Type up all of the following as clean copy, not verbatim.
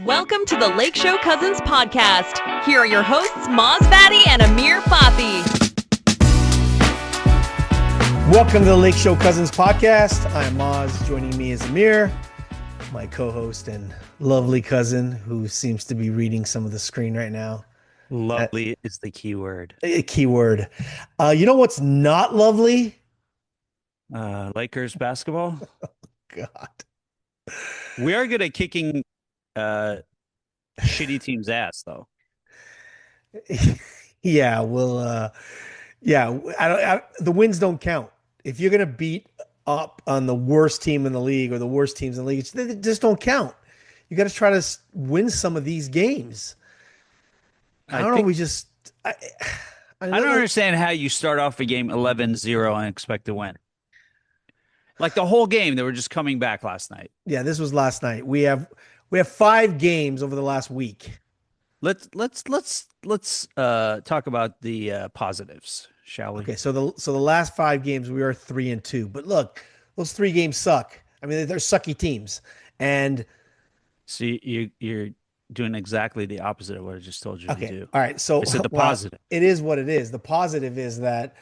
Welcome to the Lake Show Cousins podcast. Here are your hosts, Maz Vadi and Amir Fathi. Welcome to the Lake Show Cousins podcast. I'm Maz. Joining me is Amir, my co-host and lovely cousin who seems to be reading some of the screen right now. Lovely is the key word. A key word. You know what's not lovely? Lakers basketball. God. We are good at kicking shitty teams' ass, though. Yeah, well, the wins don't count. If you're gonna beat up on the worst team in the league or the worst teams in the league, they just don't count. You got to try to win some of these games. I don't know. I don't understand how you start off a game 11-0 and expect to win. Like the whole game, they were just coming back last night. Yeah, this was last night. We have 5 games over the last week. Let's talk about the positives, shall we? Okay, so the last 5 games we are 3-2. But look, those 3 games suck. I mean, they're sucky teams. And so you're doing exactly the opposite of what I just told you to do. All right. So I said the positive. It is what it is. The positive is that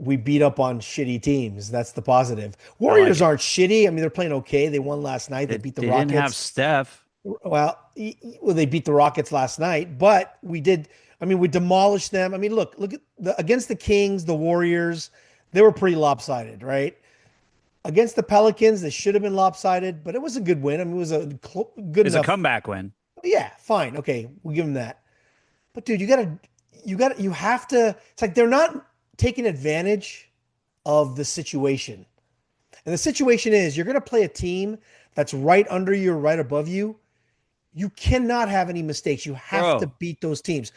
we beat up on shitty teams. That's the positive. Warriors aren't shitty. I mean, they're playing okay. They won last night. They beat the Rockets. They didn't have Steph. Well, they beat the Rockets last night, but we did. I mean, we demolished them. I mean, look at against the Kings, the Warriors, they were pretty lopsided, right? Against the Pelicans, they should have been lopsided, but it was a good win. I mean, it was a good enough. A comeback win. Yeah, fine. Okay, we'll give them that. But dude, you have to. It's like they're not taking advantage of the situation. And the situation is you're going to play a team that's right under you or right above you. You cannot have any mistakes. You have to beat those teams.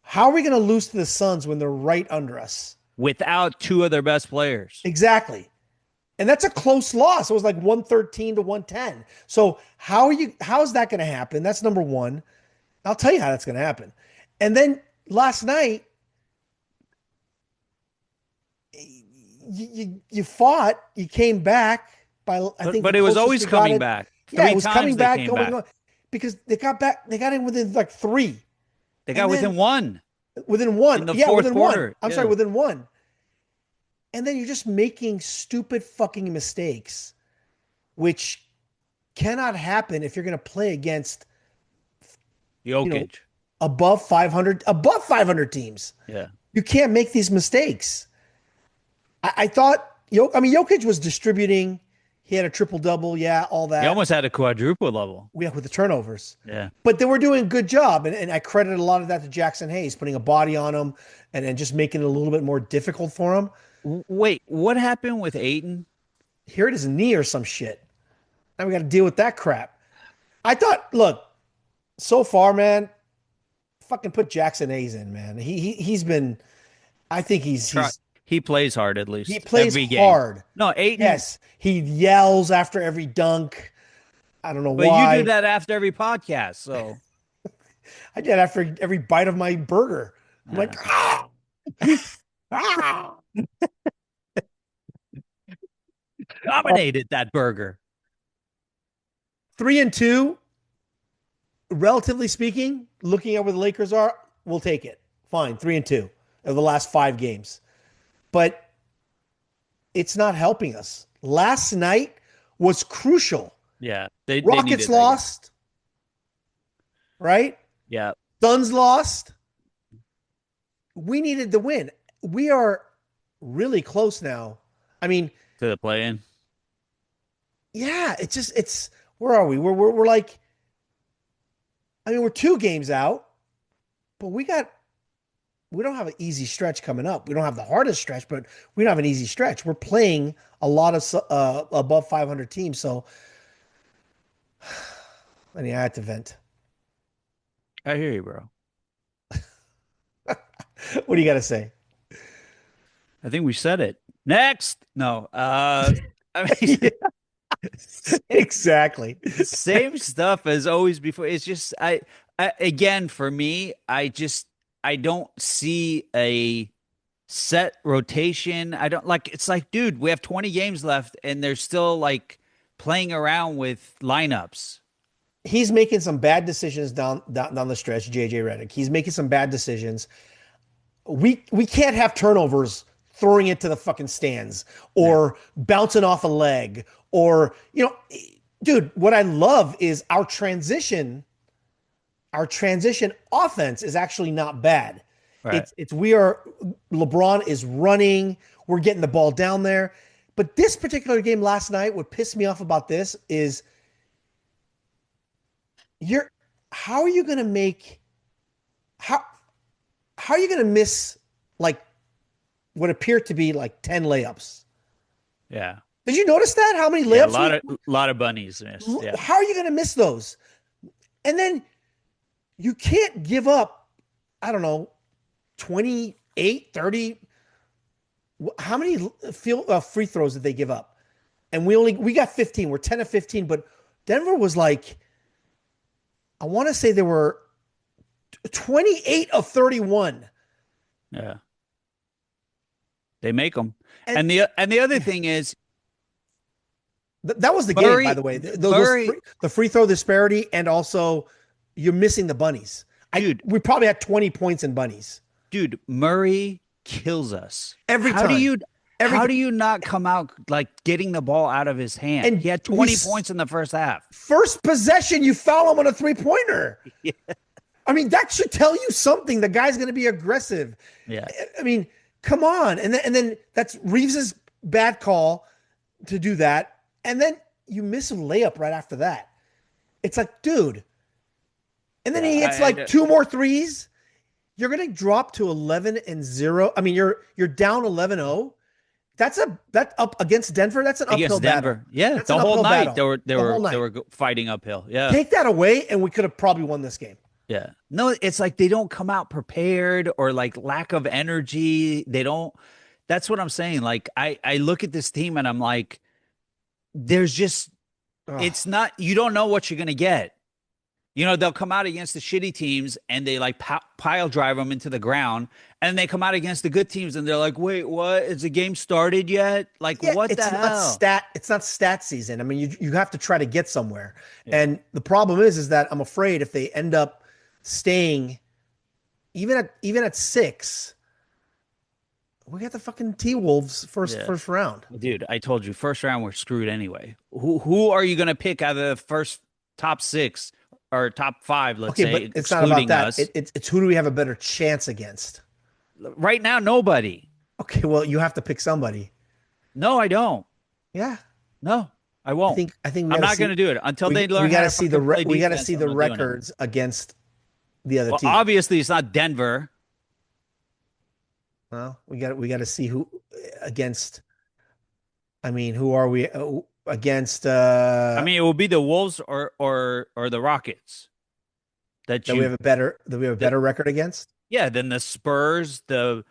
How are we going to lose to the Suns when they're right under us? Without 2 of their best players. Exactly. And that's a close loss. It was like 113 to 110. So how is that going to happen? That's number one. I'll tell you how that's going to happen. And then last night, you fought, you came back by, I think, but it was always coming back. Yeah, it was coming back, going on because they got back. They got in within like 3. They got within 1. Within 1. In the fourth quarter. I'm sorry, within 1. And then you're just making stupid fucking mistakes, which cannot happen if you're going to play against Jokic. Above 500 teams. Yeah. You can't make these mistakes. I thought, Jokic was distributing. He had a triple-double, all that. He almost had a quadruple level. Yeah, with the turnovers. Yeah. But they were doing a good job, and I credit a lot of that to Jackson Hayes, putting a body on him and just making it a little bit more difficult for him. Wait, what happened with Ayton? He hurt his knee or some shit. Now we got to deal with that crap. I thought, look, so far, man, fucking put Jackson Hayes in, man. He's been, I think he plays hard at least. He plays every hard. Game. No, Ayton. Yes, he yells after every dunk. I don't know why. But you do that after every podcast, so. I did after every bite of my burger. I'm like, ah! Ah! Dominated that burger. 3-2, relatively speaking, looking at where the Lakers are, we'll take it. Fine, 3-2 of the last 5 games. But it's not helping us. Last night was crucial. Yeah. Rockets lost. Right? Yeah. Suns lost. We needed the win. We are really close now. I mean, to the play-in. Yeah, it's where are we? We're like, I mean, we're 2 games out, but we don't have an easy stretch coming up. We don't have the hardest stretch, but we don't have an easy stretch. We're playing a lot of above 500 teams, so I had to vent. I hear you, bro. What do you got to say? I think we said it. Next. No. I mean, exactly. Same stuff as always before. It's just, again, for me, I don't see a set rotation. I don't like, it's like, dude, we have 20 games left and they're still like playing around with lineups. he's making some bad decisions down the stretch. JJ Redick, he's making some bad decisions. We can't have turnovers throwing it to the fucking stands or bouncing off a leg or dude. What I love is our transition. Our transition offense is actually not bad. Right. It's we are LeBron is running. We're getting the ball down there. But this particular game last night, what pissed me off about this is how are you gonna make how how are you gonna miss like what appeared to be like 10 layups? Yeah. Did you notice that? How many Yeah, layups? a lot of bunnies missed. Yeah. How are you gonna miss those? And then you can't give up, I don't know, 28, 30. How many free throws did they give up? And we got 15. We're 10 of 15, but Denver was like, I want to say they were 28 of 31. Yeah. They make them. And the other thing is that was the game, by the way. The free throw disparity, and also you're missing the bunnies. Dude, we probably had 20 points in bunnies. Dude, Murray kills us every time. How do you not come out like getting the ball out of his hand? And he had 20 points in the first half. First possession, you foul him on a 3-pointer. Yeah. I mean, that should tell you something. The guy's going to be aggressive. Yeah. I mean, come on. And then that's Reeves's bad call to do that. And then you miss a layup right after that. It's like, dude. And then he hits two more threes. You're going to drop to 11-0. I mean, you're down 11-0. That's up against Denver. That's an uphill battle. Yeah, that's the whole night battle. they were fighting uphill. Yeah, take that away, and we could have probably won this game. Yeah, no, it's like they don't come out prepared or like lack of energy. They don't. That's what I'm saying. Like I look at this team and I'm like, there's just it's not. You don't know what you're gonna get. You know, they'll come out against the shitty teams and they like pile drive them into the ground. And they come out against the good teams and they're like, wait, what? Is the game started yet? Like, what the hell? It's not stat season. I mean, you have to try to get somewhere. Yeah. And the problem is that I'm afraid if they end up staying even at 6, we got the fucking T-Wolves first round. Dude, I told you, first round we're screwed anyway. Who are you going to pick out of the first top 6? Or top 5, let's say. But it's not about that. It's who do we have a better chance against? Right now, nobody. Okay, well, you have to pick somebody. No, I don't. Yeah. No, I won't. I think I'm not going to do it until they learn. We got to see the records against the other team. Obviously, it's not Denver. Well, we got to see who against. I mean, who are we? Against I mean, it will be the Wolves or the Rockets that we have a better record against. Yeah, than the Spurs, the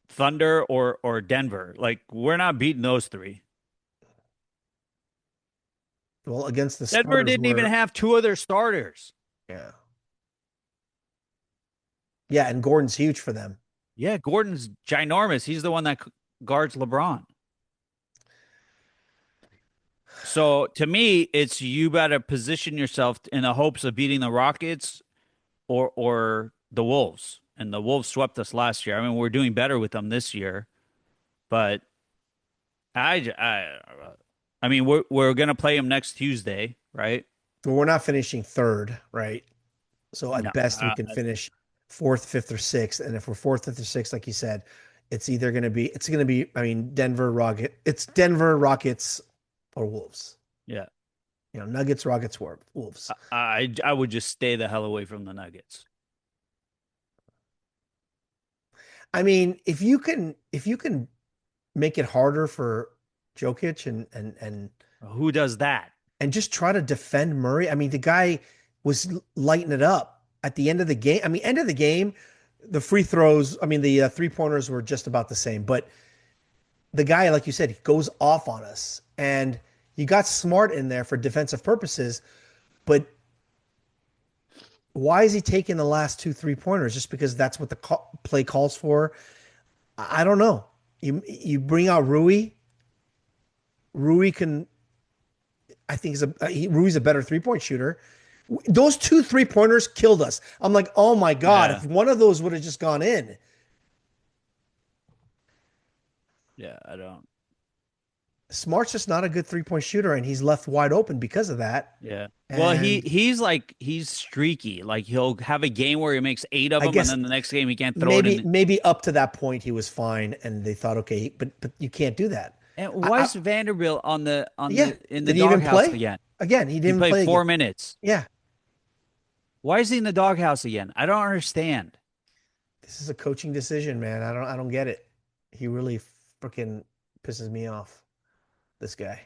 Thunder, or Denver. Like, we're not beating those 3. Well, against the Denver Spurs, didn't even have 2 of their starters. Yeah, and Gordon's huge for them. Yeah, Gordon's ginormous. He's the one that guards LeBron. So to me, it's you better position yourself in the hopes of beating the Rockets or the Wolves. And the Wolves swept us last year. I mean, we're doing better with them this year, but I mean, we're gonna play them next Tuesday, right? Well, we're not finishing 3rd, right? So at best, we can finish 4th, 5th, or 6th. And if we're 4th, 5th, or 6th, like you said, it's gonna be. I mean, Denver Rockets. Or Wolves. Yeah. You know, Nuggets, Rockets, Wolves. I would just stay the hell away from the Nuggets. I mean, if you can make it harder for Jokic and who does that? And just try to defend Murray. I mean, the guy was lighting it up at the end of the game. I mean, end of the game, the free throws, I mean, the 3-pointers were just about the same, but the guy, like you said, he goes off on us. And you got Smart in there for defensive purposes, but why is he taking the last 2 3-pointers? Just because that's what the play calls for? I don't know. You bring out Rui. Rui can, I think, Rui's a better 3-point shooter. Those 2 3-pointers killed us. I'm like, oh my God, Yeah. if one of those would have just gone in. Yeah, I don't. Smart's just not a good 3-point shooter, and he's left wide open because of that. Yeah. Well, And he's streaky. Like he'll have a game where he makes 8 of I them, and guess then the next game he can't throw it in. maybe up to that point he was fine, and they thought, okay, but you can't do that. And why is Vanderbilt Yeah. in the Did he even doghouse play? again? Again, he He didn't played play 4 again. minutes. Yeah. Why is he in the doghouse again? I don't understand. This is a coaching decision, man. I don't get it. He really freaking pisses me off. This guy.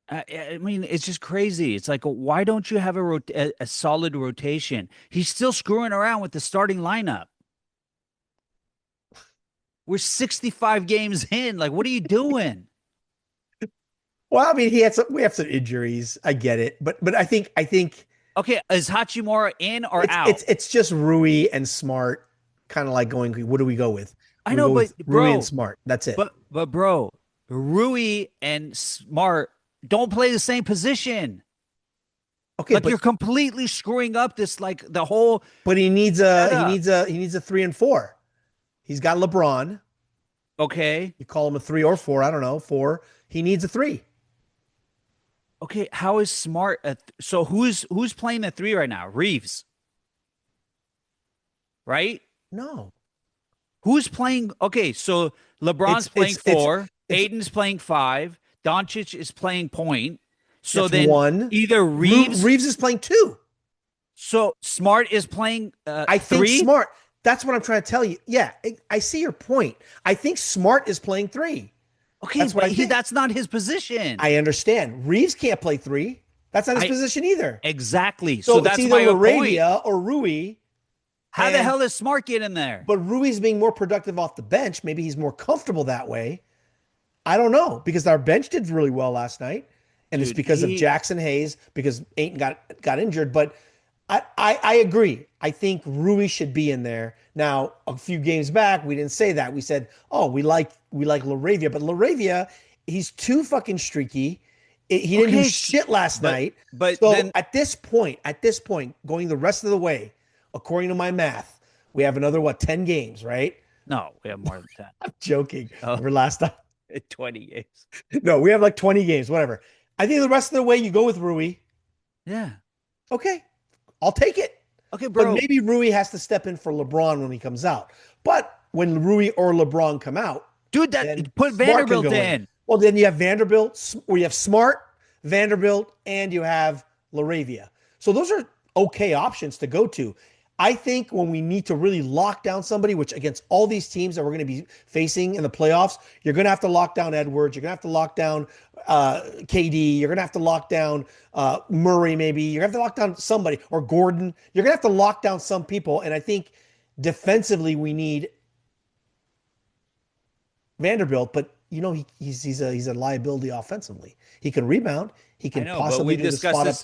I mean, it's just crazy. It's like, why don't you have a solid rotation? He's still screwing around with the starting lineup. We're 65 games in. Like, what are you doing? Well, I mean, we have some injuries. I get it, but I think Okay, is Hachimura in or out? it's just Rui and Smart, kind of like going. What do we go with? I We know, go but with bro, Rui and Smart. That's it. but bro, Rui and Smart don't play the same position. Okay, Like you're completely screwing up this like the whole. but he needs a setup. he needs a 3 and 4. He's got LeBron. Okay, You call him a 3 or 4. I don't know 4. He needs a 3. okay. How is Smart? So who's playing the 3 right now? Reeves, right? No, Who's playing? Okay, so LeBron's playing it's 4. Aiden's playing 5. Doncic is playing point. So that's then 1. either Reeves. Reeves is playing 2. So Smart is playing I think 3. Smart. That's what I'm trying to tell you. Yeah, I see your point. I think Smart is playing 3. Okay, That's what but I think. that's not his position. I understand. Reeves can't play 3. That's not his position either. Exactly. So So it's that's either my point. Laravia or Rui. How the and- hell does Smart get in there? But Rui's being more productive off the bench. Maybe he's more comfortable that way. I don't know, because our bench did really well last night, and it's Dude, because of Jackson Hayes, because Ayton got injured. But I agree. I think Rui should be in there. Now, a few games back, we didn't say that. We said, "Oh, we like Laravia," but Laravia, he's too fucking streaky. He didn't do Okay, shit last night. but so then- at this point, going the rest of the way, according to my math, we have another 10 games, right? No, we have more than that. I'm joking. Oh. Over last time. 20 games. No, we have like 20 games, whatever. I think the rest of the way you go with Rui. Yeah. Okay, I'll take it. Okay, bro. But maybe Rui has to step in for LeBron when he comes out. But when Rui or LeBron come out, Dude, then put Smart can Vanderbilt go in. Well, then you have Vanderbilt, or you have Smart, Vanderbilt, and you have Laravia. So those are okay options to go to. I think when we need to really lock down somebody, which against all these teams that we're going to be facing in the playoffs, you're going to have to lock down Edwards. You're going to have to lock down KD. You're going to have to lock down Murray, maybe. You're going to have to lock down somebody, or Gordon. You're going to have to lock down some people. And I think defensively we need Vanderbilt, but he's a liability offensively. He can rebound. He can possibly do the spot up.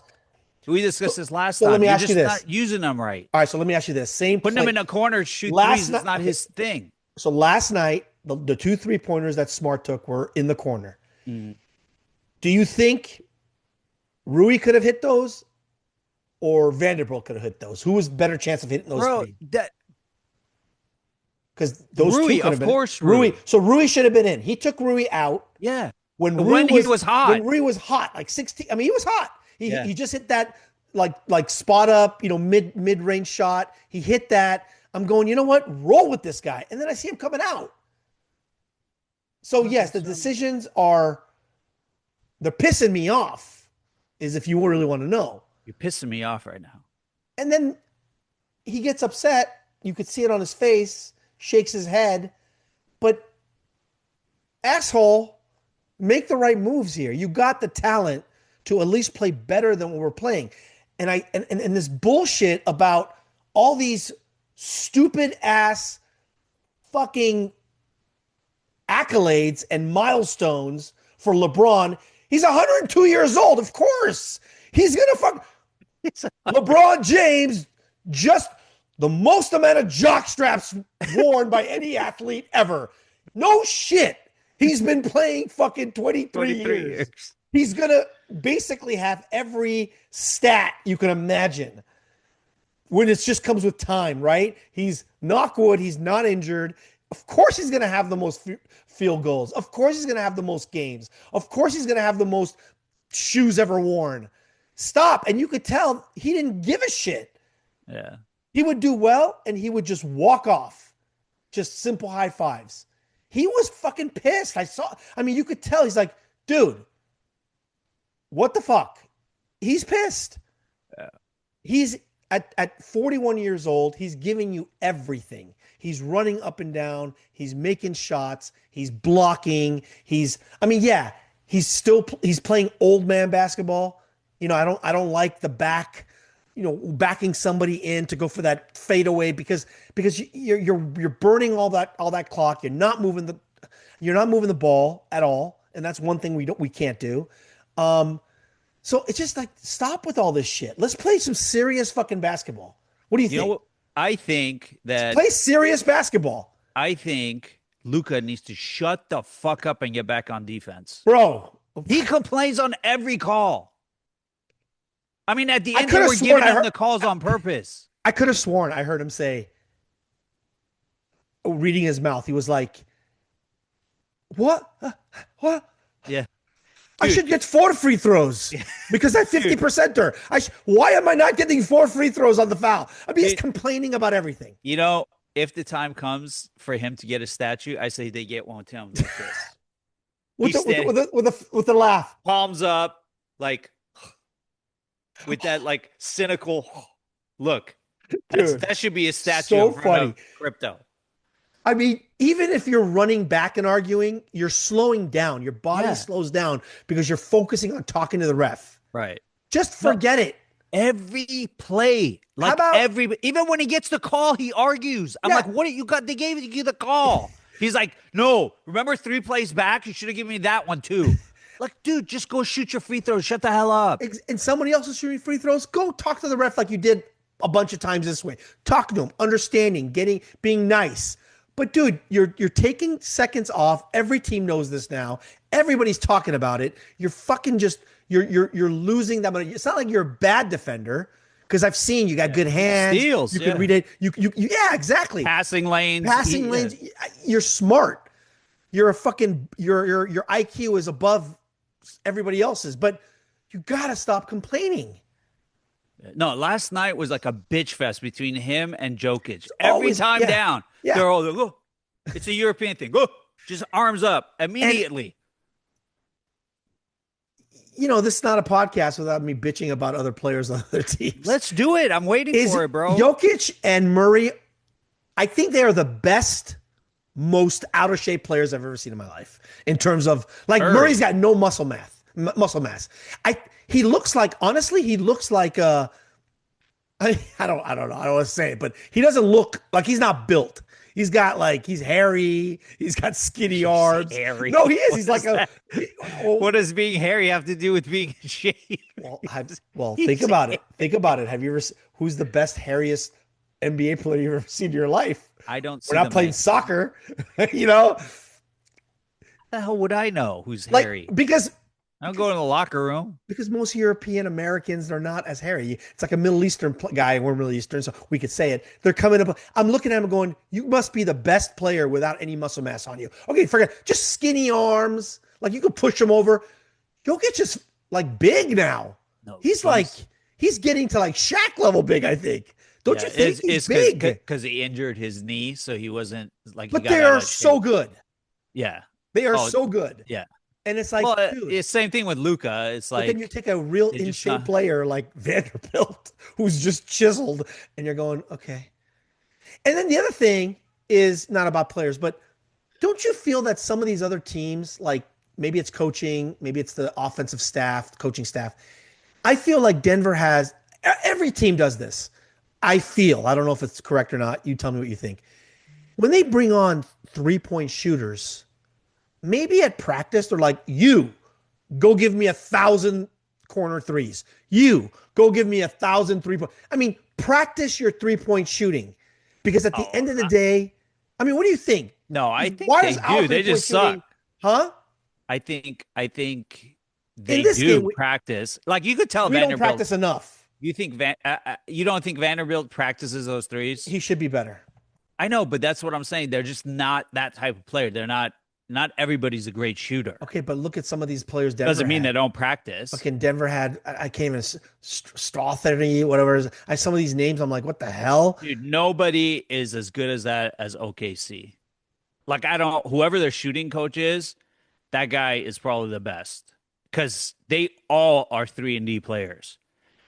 We discussed this last so time. let me You're ask you just this. not using them right. All right, so let me ask you this. Putting him in a corner, shoot Last threes night- is not his thing. So last night, the 2 3-pointers that Smart took were in the corner. Mm. Do you think Rui could have hit those, or Vanderbilt could have hit those? Who was better chance of hitting those Bro, three? that Because those Rui, two could have of been. course, Rui. Rui. So Rui should have been in. He took Rui out yeah. when He was hot. When Rui was hot, like 16. I mean, he was hot. Yeah. He just hit that like spot up, mid range shot. He hit that. I'm going, you know what? Roll with this guy. And then I see him coming out. So yes, the decisions they're pissing me off, is if you really want to know. You're pissing me off right now. And then he gets upset. You could see it on his face, shakes his head. But asshole, make the right moves here. You got the talent to at least play better than what we're playing. And this bullshit about all these stupid ass fucking accolades and milestones for LeBron. He's 102 years old. Of course, he's gonna fuck. LeBron James, just the most amount of jock straps worn by any athlete ever. No shit. He's been playing fucking 23 years. He's going to basically have every stat you can imagine when it just comes with time, right? He's knock wood. He's not injured. Of course, he's going to have the most field goals. Of course, he's going to have the most games. Of course, he's going to have the most shoes ever worn. Stop. And you could tell he didn't give a shit. Yeah. He would do well and he would just walk off. Just simple high fives. He was fucking pissed. You could tell he's like, dude, what the fuck? He's pissed. Yeah. He's at 41 years old. He's giving you everything. He's running up and down. He's making shots. He's blocking. He's playing old man basketball. I don't like the backing somebody in to go for that fadeaway because you're burning all that clock. You're not moving the ball at all, and that's one thing we can't do. So it's just like, stop with all this shit. Let's play some serious fucking basketball. What do you think? Know what? I think that Play serious basketball. I think Luka needs to shut the fuck up and get back on defense. Bro, He complains on every call. I mean, at the end, coulda they were sworn giving him the calls on purpose. I could have sworn I heard him say, reading his mouth, he was like, what? What? Yeah. I should get 4 free throws because I 50%er. Why am I not getting 4 free throws on the foul? I mean, he's complaining about everything. If the time comes for him to get a statue, I say they get one to him like this. with the laugh. Palms up, like with that like cynical look. That should be a statue so in front funny. of Crypto. I mean, even if you're running back and arguing, you're slowing down. Your body slows down because you're focusing on talking to the ref. Right. Just forget it. Every play, like even when he gets the call, he argues. I'm like, what you got? They gave you the call. He's like, no, remember 3 plays back? You should have given me that one too. Like, dude, just go shoot your free throws. Shut the hell up. And somebody else is shooting free throws. Go talk to the ref like you did a bunch of times this way. Talk to him, understanding, being nice. But dude, you're taking seconds off. Every team knows this now. Everybody's talking about it. You're fucking you're losing that money. It's not like you're a bad defender because I've seen you got good hands. Steals. You can read it. You exactly. Passing lanes. You're smart. You're a fucking your IQ is above everybody else's. But you gotta stop complaining. No, last night was like a bitch fest between him and Jokic. Every time down, they're all like, oh, it's a European thing. Oh, just arms up immediately. And, this is not a podcast without me bitching about other players on other teams. Let's do it. I'm waiting for it, bro. Jokic and Murray, I think they are the best, most out of shape players I've ever seen in my life. In terms of Murray's got no muscle mass. He looks like I don't know. I don't want to say it, but he doesn't look like he's not built. He's got he's hairy. He's got skinny arms. Hairy. No, he is. He's like what does being hairy have to do with being in shape? Well, think about it. Think about it. Have you ever? Who's the best, hairiest NBA player you've ever seen in your life? I don't. We're not playing soccer. The hell would I know who's hairy? Because I don't go in the locker room. Because most European Americans are not as hairy. It's like a Middle Eastern guy, and we're Middle Eastern, so we could say it. They're coming up. I'm looking at him going, you must be the best player without any muscle mass on you. Okay, forget. Just skinny arms. Like, you could push him over. Jokic is, big now. No, he's getting to, Shaq level big, I think. Don't you think he's big? Because he injured his knee, so he wasn't, But they are so good. Yeah. They are so good. Yeah. And it's like, dude. It's same thing with Luka. It's like, but then you take a real in-shape player like Vanderbilt, who's just chiseled, and you're going, okay. And then the other thing is not about players, but don't you feel that some of these other teams, like maybe it's coaching, maybe it's the offensive staff, coaching staff. I feel like Denver has, every team does this. I don't know if it's correct or not. You tell me what you think. When they bring on 3-point shooters, maybe at practice, they're like, you go give me 1,000 corner threes. You go give me 1,000 3-point. I mean, practice your 3-point shooting, because at the end of the day, I mean, what do you think? No, I think they do. They just suck. Huh? I think In they this game, do practice. Like you could tell we don't Vanderbilt. practice enough. You don't think Vanderbilt practices those threes? He should be better. I know, but that's what I'm saying. They're just not that type of player. They're not. Not everybody's a great shooter. Okay, but look at some of these players Denver Doesn't mean had. they don't practice. Fucking Denver had, I can't even, Strawtherny, whatever. Some of these names, I'm like, what the hell? Dude, nobody is as good as that as OKC. Like I don't. Whoever their shooting coach is, that guy is probably the best because they all are 3-and-D players.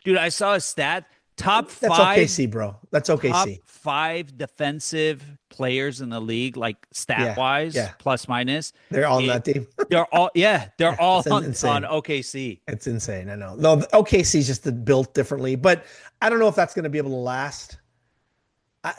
Dude, I saw a stat. Top That's five. OKC, bro. That's Top OKC. 5 defensive players in the league, like stat wise, yeah. plus minus. They're all on that team. They're all, yeah, they're all It's on insane. OKC. It's insane. I know. No, the OKC is just built differently, but I don't know if that's going to be able to last.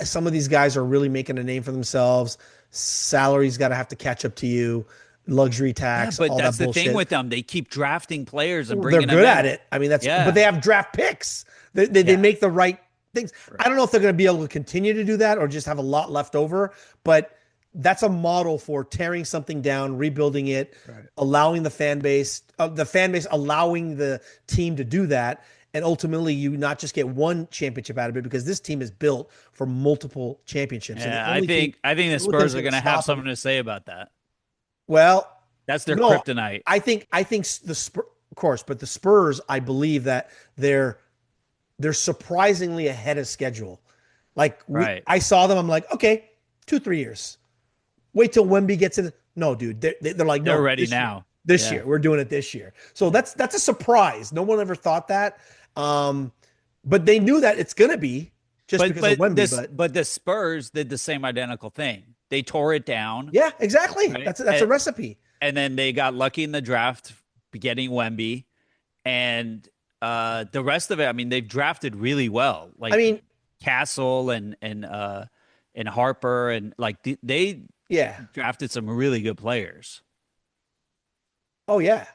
Some of these guys are really making a name for themselves. Salaries got to have to catch up to you. Luxury tax, But all that's that the bullshit. thing with them. They keep drafting players and They're bringing them good in. at it. I mean, Yeah. but they have draft picks. They Yeah. make the right things. Right. I don't know if they're going to be able to continue to do that or just have a lot left over, but that's a model for tearing something down, rebuilding it, allowing the fan base allowing the team to do that. And ultimately, you not just get one championship out of it because this team is built for multiple championships. And Yeah, the I only think team- the only thing's Spurs are going to have stop them- something to say about that. Well, That's their no, kryptonite. I think the Spurs, of course, but the Spurs, I believe that they're surprisingly ahead of schedule. Like Right. I saw them, I'm like, okay, 2-3 years. Wait till Wemby gets in. No, dude, they're like, no, They're ready this year. now. This Yeah. year, we're doing it this year. So that's a surprise. No one ever thought that. But they knew that it's gonna be just because of Wemby. But the Spurs did the same identical thing. They tore it down. Yeah, exactly. Right. That's a recipe. And then they got lucky in the draft getting Wemby. And the rest of it, I mean, they've drafted really well. Like I mean, Castle and Harper and like they yeah. drafted some really good players. Oh yeah.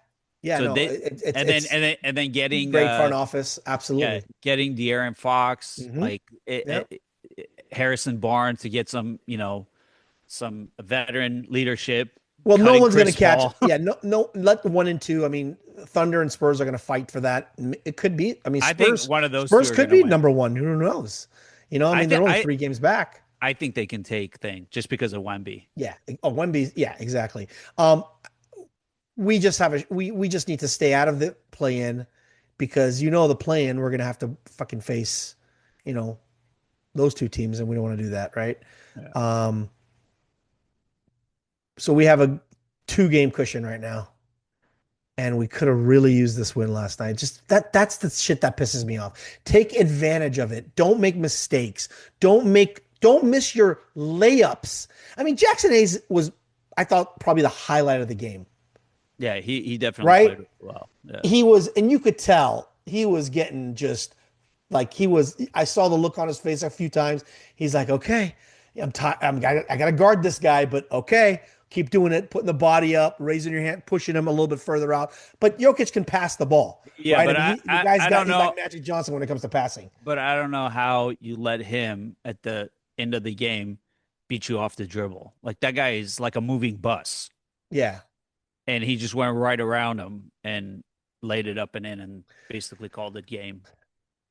Yeah. So no, they it's and then getting great front office. Absolutely. yeah, getting De'Aaron Fox, Mhm. like Yep. Harrison Barnes to get some, some veteran leadership. Well, no cutting one's going to Chris catch. Paul. Yeah, no. Let the 1 and 2. I mean, Thunder and Spurs are going to fight for that. It could be. I mean, I Spurs. think one of those Spurs two are could gonna be win. number 1. Who knows? I mean, they're only 3 games back. I think they can take thing just because of Wemby. Yeah. Oh, Wemby. Yeah, exactly. We just we just need to stay out of the play-in because the play-in we're going to have to fucking face, those 2 teams, and we don't want to do that, right? Yeah. So we have a 2-game cushion right now. And we could have really used this win last night. Just that's the shit that pisses me off. Take advantage of it. Don't make mistakes. Don't miss your layups. I mean, Jackson Hayes was, I thought, probably the highlight of the game. Yeah, he definitely Right? played well. Yeah. He was, and you could tell he was getting just like I saw the look on his face a few times. He's like, okay, I got to guard this guy, but okay. Keep doing it, putting the body up, raising your hand, pushing him a little bit further out. But Jokic can pass the ball. Yeah, right? but the I guy's don't he's know. like Magic Johnson when it comes to passing. But I don't know how you let him at the end of the game beat you off the dribble. Like that guy is like a moving bus. Yeah. And he just went right around him and laid it up and in and basically called it game.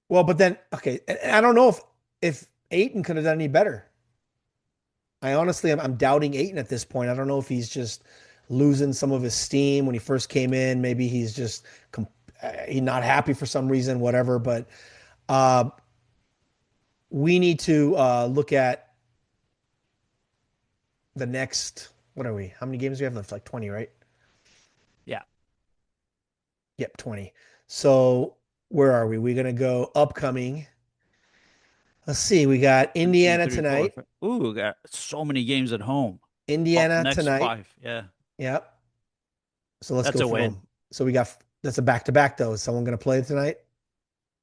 Well, but then, okay, and I don't know if Ayton could have done any better. I honestly, I'm doubting Ayton at this point. I don't know if he's just losing some of his steam when he first came in. Maybe he's just he's not happy for some reason, whatever. But we need to look at the next. What are we? How many games do we have left? Like 20, right? Yeah. Yep, 20. So where are we? We're gonna go upcoming. Let's see. We got Indiana 2, 3, 4, tonight. 5. Ooh, we got so many games at home. Indiana Next tonight. 5. Yeah. Yep. So let's That's go a for win. them. So that's a back-to-back though. Is someone going to play tonight?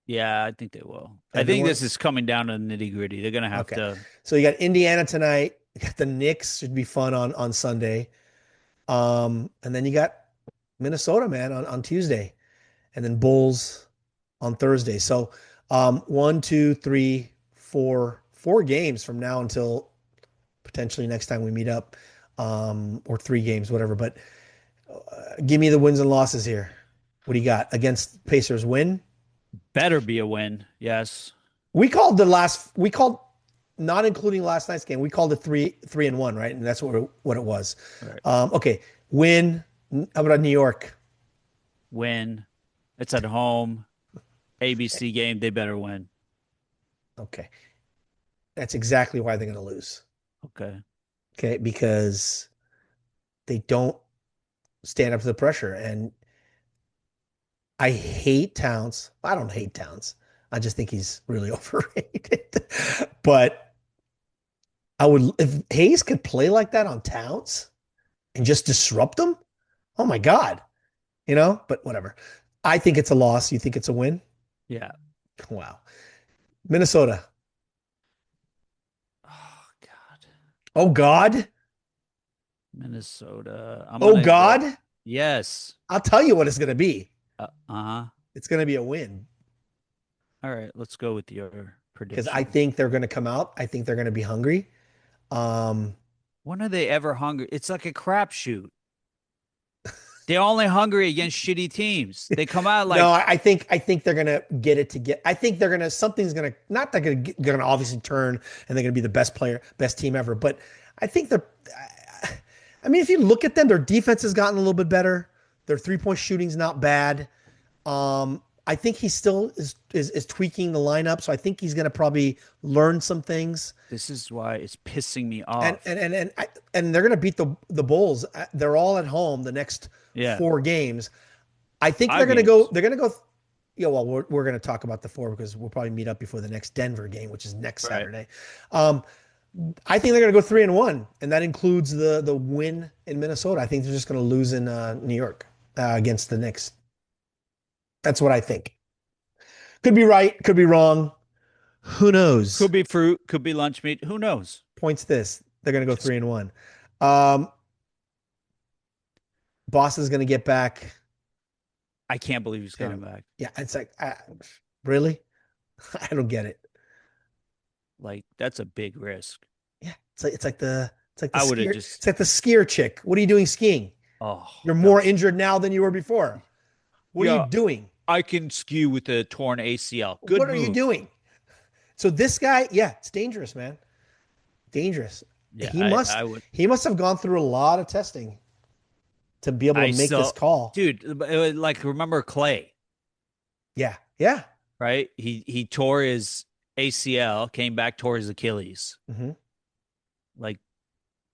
Yeah, I think they will. I think this is coming down to the nitty-gritty. They're going to have to. So you got Indiana tonight. You got the Knicks. Should be fun on Sunday. And then you got Minnesota, man, on Tuesday. And then Bulls on Thursday. So 1, 2, 3, 4 games from now until potentially next time we meet up, or 3 games, whatever. But give me the wins and losses here. What do you got against Pacers win? Better be a win. Yes. We called not including last night's game. We called it 3-1, right? And that's what it was. Right. Okay. Win. How about New York? Win. It's at home. ABC game. They better win. Okay. That's exactly why they're going to lose. Okay. Okay. Because they don't stand up to the pressure. And I hate Towns. I don't hate Towns. I just think he's really overrated. But if Hayes could play like that on Towns and just disrupt them, oh my God. But whatever. I think it's a loss. You think it's a win? Yeah. Wow. Minnesota. Oh God. Oh God. Minnesota. Oh God. Yes. I'll tell you what it's going to be. Uh-huh. It's going to be a win. All right, let's go with your Because prediction. I think they're going to come out. I think they're going to be hungry. When are they ever hungry? It's like a crapshoot. They're only hungry against shitty teams. They come out like no, I think they're gonna get it to get. I think they're gonna something's gonna not they're gonna obviously turn and they're gonna be the best team ever. But I think they're. I mean, if you look at them, their defense has gotten a little bit better. Their 3-point shooting's not bad. I think he still is tweaking the lineup, so I think he's gonna probably learn some things. this is why it's pissing me off. And they're gonna beat the Bulls. They're all at home the next Yeah. 4 games. I think 5 they're going to games. go. They're going to go. Yeah, well, we're going to talk about the 4 because we'll probably meet up before the next Denver game, which is next Right. Saturday. I think they're going to go 3-1, and that includes the win in Minnesota. I think they're just going to lose in New York against the Knicks. That's what I think. Could be right, could be wrong. Who knows? Could be fruit, could be lunch meat. Who knows? Points this. They're going to go 3-1. Boston's going to get back. I can't believe he's coming back. Yeah, it's like, really? I don't get it. Like that's a big risk. Yeah, it's like the I would have skier, just. it's like the skier chick. What are you doing skiing? Oh, You're more injured now than you were before. What are Yeah. you doing? I can ski with a torn ACL. Good What are you move. doing? So this guy, yeah, it's dangerous, man. Dangerous. Yeah, I would. he must have gone through a lot of testing to be able to make this call. Dude. Like remember Clay, Yeah, yeah. right? He tore his ACL, came back, tore his Achilles. Mm-hmm. Like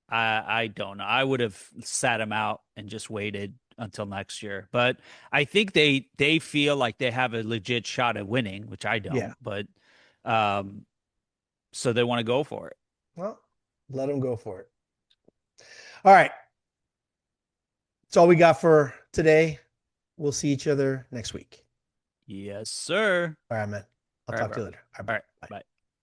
I don't know. I would have sat him out and just waited until next year. But I think they feel like they have a legit shot at winning, which I don't. Yeah. But so they want to go for it. Well, let him go for it. All right. That's all we got for today. We'll see each other next week. Yes, sir. All right, man. I'll All right, talk to you bro. later. All right. Bye.